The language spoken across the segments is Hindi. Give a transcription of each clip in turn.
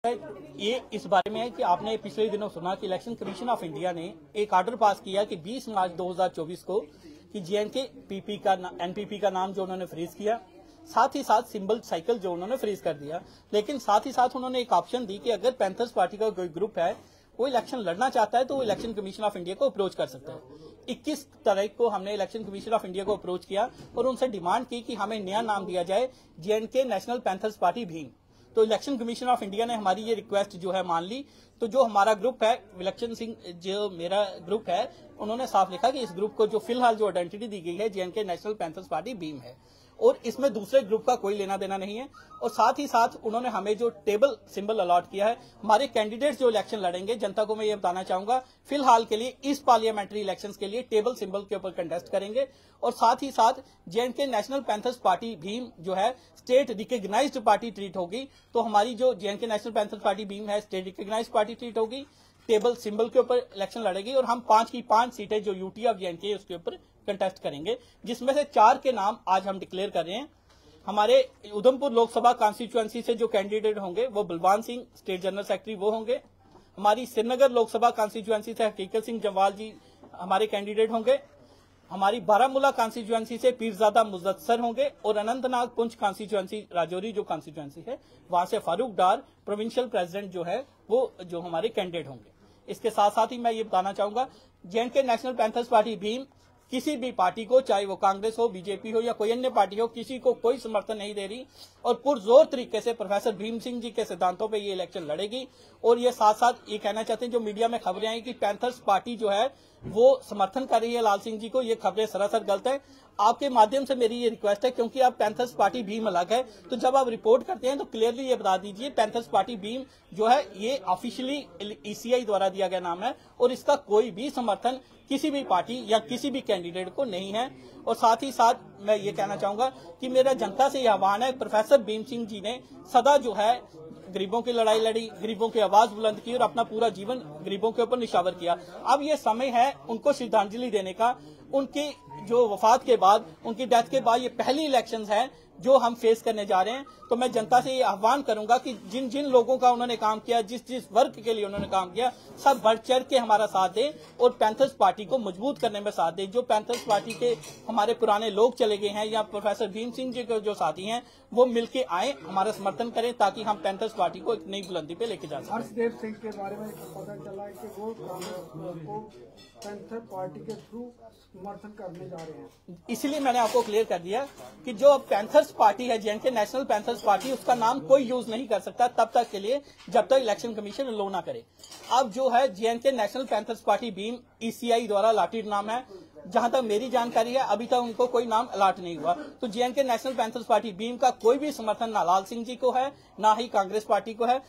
है ये इस बारे में है कि आपने पिछले दिनों सुना कि इलेक्शन कमीशन ऑफ इंडिया ने एक ऑर्डर पास किया कि 20 मार्च 2024 को कि जेएनके एनपीपी का नाम जो उन्होंने फ्रीज किया, साथ ही साथ सिंबल साइकिल जो उन्होंने फ्रीज कर दिया। लेकिन साथ ही साथ उन्होंने एक ऑप्शन दी कि अगर पैंथर्स पार्टी का कोई ग्रुप है वो इलेक्शन लड़ना चाहता है तो वो इलेक्शन कमीशन ऑफ इंडिया को अप्रोच कर सकता है। 21 तारीख को हमने इलेक्शन कमीशन ऑफ इंडिया को अप्रोच किया और उनसे डिमांड की कि हमें नया नाम दिया जाए JNK national panthers party Bhim. तो इलेक्शन कमीशन ऑफ इंडिया ने हमारी ये रिक्वेस्ट जो है मान ली। तो जो हमारा ग्रुप है विलक्षण सिंह, जो मेरा ग्रुप है, उन्होंने साफ लिखा कि इस ग्रुप को जो फिलहाल जो आइडेंटिटी दी गई है JNK national panthers party Bhim है और इसमें दूसरे ग्रुप का कोई लेना देना नहीं है। और साथ ही साथ उन्होंने हमें जो टेबल सिंबल अलॉट किया है, हमारे कैंडिडेट्स जो इलेक्शन लड़ेंगे, जनता को मैं ये बताना चाहूंगा फिलहाल के लिए इस पार्लियामेंट्री इलेक्शंस के लिए टेबल सिंबल के ऊपर कंटेस्ट करेंगे। और साथ ही साथ JNK national panthers party Bhim जो है स्टेट रिकग्नाइज्ड पार्टी ट्रीट होगी। तो हमारी जो JNK national panthers party Bhim है स्टेट रिकग्नाइज्ड पार्टी ट्रीट होगी, टेबल सिंबल के ऊपर इलेक्शन लड़ेगी और हम 5 की 5 सीटें जो यूटी ऑफ जेएनके उसके ऊपर कंटेस्ट करेंगे, जिसमें से 4 के नाम आज हम डिक्लेयर कर रहे हैं। हमारे उधमपुर लोकसभा कॉन्स्टिट्यूएंसी से जो कैंडिडेट होंगे वो Balwan Singh state general secretary वो होंगे। हमारी श्रीनगर लोकसभा कॉन्स्टिट्यूएंसी से हकीकत सिंह जवाल जी हमारे कैंडिडेट होंगे। हमारी बारामूला कॉन्स्टिट्यूएंसी से पीरजादा मुजस्सर होंगे और अनंतनाग पुंछ कॉन्स्टिट्यूएंसी राजौरी जो कॉन्स्टिट्यूएंसी है वहां से फारूक डार प्रोविंशियल प्रेसिडेंट जो है वो जो हमारे कैंडिडेट होंगे। इसके साथ साथ ही मैं ये बताना चाहूंगा JNK national panthers party Bhim किसी भी पार्टी को, चाहे वो कांग्रेस हो, बीजेपी हो या कोई अन्य पार्टी हो, किसी को कोई समर्थन नहीं दे रही और पुरजोर तरीके से प्रोफेसर भीम सिंह जी के सिद्धांतों पे ये इलेक्शन लड़ेगी। और ये साथ साथ ये कहना चाहते हैं जो मीडिया में खबरें आई कि पैंथर्स पार्टी जो है वो समर्थन कर रही है लाल सिंह जी को, ये खबरें सरासर गलत है। आपके माध्यम से मेरी ये रिक्वेस्ट है, क्योंकि आप पैंथर्स पार्टी भीम अलग है, तो जब आप रिपोर्ट करते हैं तो क्लियरली ये बता दीजिए पैंथर्स पार्टी भीम जो है ये ऑफिशियली ईसीआई द्वारा दिया गया नाम है और इसका कोई भी समर्थन किसी भी पार्टी या किसी भी कैंडिडेट को नहीं है। और साथ ही साथ मैं ये कहना चाहूंगा कि मेरा जनता से यह आह्वान है, प्रोफेसर भीम सिंह जी ने सदा जो है गरीबों की लड़ाई लड़ी, गरीबों की आवाज बुलंद की और अपना पूरा जीवन गरीबों के ऊपर निशावर किया। अब ये समय है उनको श्रद्धांजलि देने का। उनकी जो वफात के बाद, उनकी डेथ के बाद ये पहली इलेक्शंस है जो हम फेस करने जा रहे हैं। तो मैं जनता से ये आह्वान करूंगा कि जिन जिन लोगों का उन्होंने काम किया, जिस जिस वर्ग के लिए उन्होंने काम किया, सब बढ़ चढ़ के हमारा साथ दें और पैंथर्स पार्टी को मजबूत करने में साथ दें। जो पैंथर्स पार्टी के हमारे पुराने लोग चले गए हैं या प्रोफेसर भीम सिंह जी के जो साथी हैं वो मिलके आए, हमारा समर्थन करें ताकि हम पैंथर्स पार्टी को एक नई बुलंदी पे लेके जा सकें। हर्षदेव सिंह के बारे में पता चला है कि वो कांग्रेस को पैंथर पार्टी के थ्रू समर्थन करने जा रहे हैं। इसलिए मैंने आपको क्लियर कर दिया कि जो पैंथर्स पार्टी है जेएनके नेशनल पैंथर्स पार्टी, उसका नाम कोई यूज नहीं कर सकता तब तक के लिए जब तक इलेक्शन कमीशन लो ना करे। अब जो है JNK national panthers party Bhim ECI द्वारा अलॉटेड नाम है। जहां तक मेरी जानकारी है अभी तक उनको कोई नाम अलॉट नहीं हुआ। तो JNK national panthers party Bhim का कोई भी समर्थन ना लाल सिंह जी को है, ना ही कांग्रेस पार्टी को है,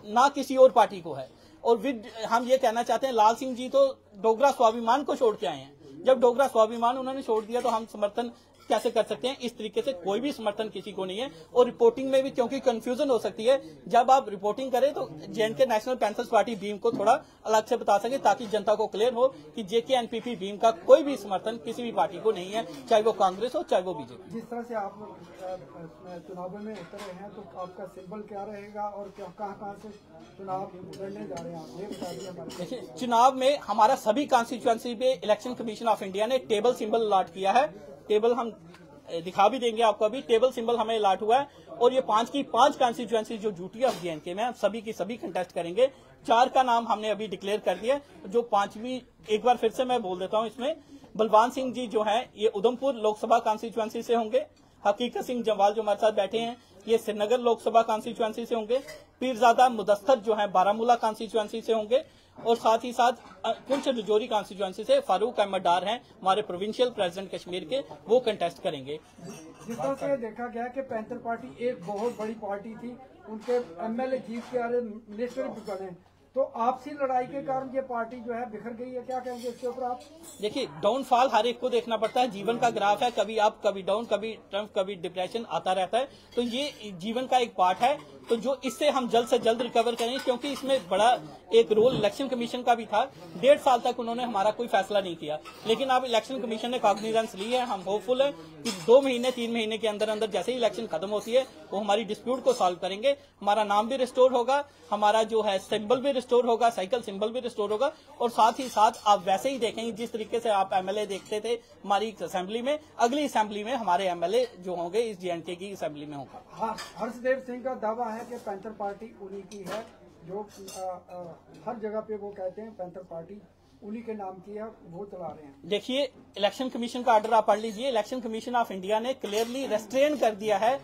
ना किसी और पार्टी को है। और हम ये कहना चाहते हैं लाल सिंह जी तो डोगरा स्वाभिमान को छोड़ के आए हैं। जब डोगरा स्वाभिमान उन्होंने छोड़ दिया तो हम समर्थन कैसे कर सकते हैं? इस तरीके से कोई भी समर्थन किसी को नहीं है। और रिपोर्टिंग में भी क्योंकि कंफ्यूजन हो सकती है, जब आप रिपोर्टिंग करें तो JNK national panthers party Bhim को थोड़ा अलग से बता सके ताकि जनता को क्लियर हो कि जेके एनपीपी भीम का कोई भी समर्थन किसी भी पार्टी को नहीं है, चाहे वो कांग्रेस हो चाहे वो बीजेपी। जिस तरह से आप चुनाव में उतरे हैं तो आपका सिंबल क्या रहेगा और कहाँ से चुनाव लड़ने जा रहे हैं आप, ये बता दीजिए हमारे। देखिए, चुनाव में हमारा सभी कॉन्स्टिट्यूएंसी पे इलेक्शन कमीशन ऑफ इंडिया ने टेबल सिंबल अलॉट किया है। टेबल हम दिखा भी देंगे आपको, अभी टेबल सिंबल हमें अलॉट हुआ है और ये 5 की 5 कॉन्स्टिट्यूएंसी जो ड्यूटी ऑफ जेएनके में सभी की सभी कंटेस्ट करेंगे। 4 का नाम हमने अभी डिक्लेयर कर दिया। जो 5वीं एक बार फिर से मैं बोल देता हूं, इसमें बलवान सिंह जी जो है ये उधमपुर लोकसभा कॉन्स्टिट्यूएंसी से होंगे। हकीकत सिंह जवाल जो हमारे साथ बैठे हैं ये श्रीनगर लोकसभा कॉन्स्टिट्यूएंसी से होंगे। पीरजादा मुदस्सर जो है बारामूला कॉन्स्टिट्यूएंसी से होंगे और साथ ही साथ पुंछ राजौरी कॉन्स्टिट्यूएंसी से फारूक अहमद डार हैं हमारे प्रोविंशियल प्रेसिडेंट कश्मीर के, वो कंटेस्ट करेंगे। जिस तरह से देखा गया कि पैंथर पार्टी एक बहुत बड़ी पार्टी थी, उनके एमएलए जीत के आ रहे, मिनिस्टर भी बने, तो आपसी लड़ाई के कारण ये पार्टी जो है बिखर गई है, क्या कहेंगे इसके ऊपर आप? देखिए, डाउनफॉल हर एक को देखना पड़ता है, जीवन का ग्राफ है, कभी आप कभी डाउन, कभी ट्रम्प, कभी डिप्रेशन आता रहता है, तो ये जीवन का एक पार्ट है। तो जो इससे हम जल्द से जल्द रिकवर करें, क्योंकि इसमें बड़ा एक रोल इलेक्शन कमीशन का भी था। 1.5 साल तक उन्होंने हमारा कोई फैसला नहीं किया, लेकिन अब इलेक्शन कमीशन ने कॉग्निजेंस ली है। हम होपफुल है कि 2 महीने 3 महीने के अंदर अंदर जैसे ही इलेक्शन खत्म होती है वो हमारी डिस्प्यूट को सॉल्व करेंगे। हमारा नाम भी रिस्टोर होगा, हमारा जो है सिंबल भी रिस्टोर होगा, साइकिल सिंबल भी रिस्टोर होगा, और साथ ही साथ आप वैसे ही देखेंगे जिस तरीके से आप एमएलए देखते थे हमारी असेंबली में, अगली असेंबली में हमारे एमएलए जो होंगे इस जेएनके की असेंबली में होगा। हाँ, हर्षदेव सिंह का दावा है कि पैंथर पार्टी उन्हीं की है, जो हर जगह पे वो कहते हैं पैंथर पार्टी उन्हीं के नाम की है, वो चला रहे हैं। देखिए, इलेक्शन कमीशन का ऑर्डर आप पढ़ लीजिए। इलेक्शन कमीशन ऑफ इंडिया ने क्लियरली रेस्ट्रेन कर दिया है,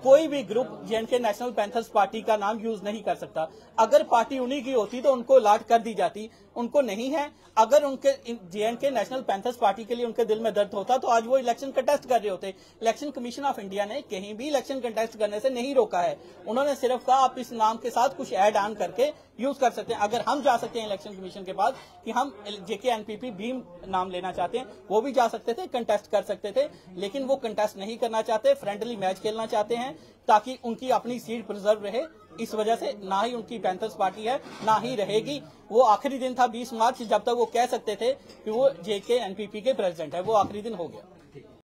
कोई भी group JNK national panthers party का नाम यूज नहीं कर सकता। अगर पार्टी उन्हीं की होती तो उनको अलॉट कर दी जाती, उनको नहीं है। अगर उनके जेएनके नेशनल पैंथर्स पार्टी के लिए उनके दिल में दर्द होता तो आज वो इलेक्शन कंटेस्ट कर रहे होते। इलेक्शन कमीशन ऑफ इंडिया ने कहीं भी इलेक्शन कंटेस्ट करने से नहीं रोका है। उन्होंने सिर्फ कहा आप इस नाम के साथ कुछ ऐड ऑन करके यूज कर सकते हैं। अगर हम जा सकते हैं इलेक्शन कमीशन के पास कि हम जेके एनपीपी भीम नाम लेना चाहते हैं, वो भी जा सकते थे, कंटेस्ट कर सकते थे, लेकिन वो कंटेस्ट नहीं करना चाहते, फ्रेंडली मैच खेलना चाहते हैं ताकि उनकी अपनी सीट प्रिजर्व रहे। इस वजह से ना ही उनकी पैंथर्स पार्टी है, ना ही रहेगी। वो आखिरी दिन था 20 मार्च, जब तक वो कह सकते थे कि वो जेके एनपीपी के प्रेसिडेंट है, वो आखिरी दिन हो गया।